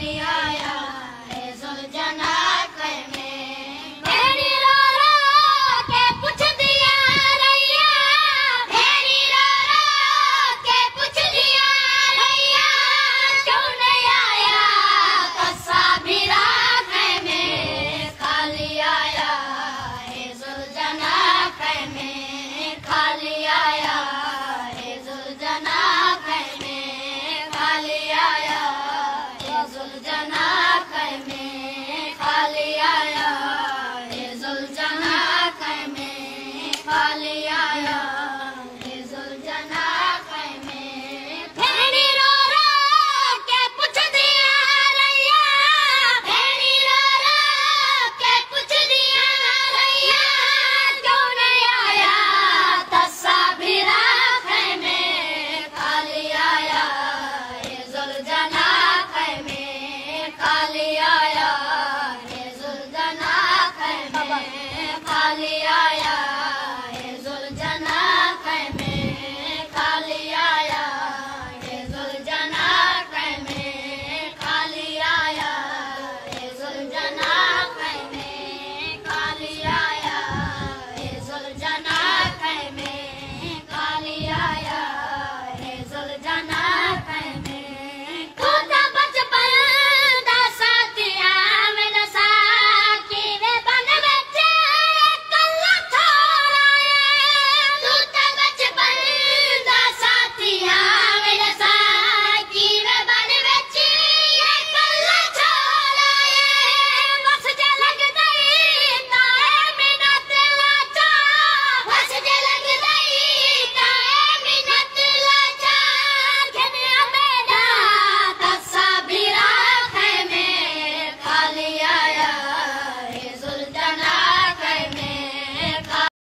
खाली आया है जुलझना में। भेड़ी रो रो के पूछ दिया रैया, भेड़ी रो रो के पूछ दिया रैया, क्यों नहीं आया कस्सा भी राखे में। खाली आया है जुलझना में, खाली आया है जुलझना में, खाली आया है जुलझना में, खाली आया है जुलझना में, खाली आया है जुलझना में। भेड़ी रो रो के पूछ दिया रैया, भेड़ी रो रो के पूछ दिया रैया, क्यों नहीं आया तस्सा भी राखे में। खाली आया है जुलझना में, खाली आया है जुलझना में, खाली आया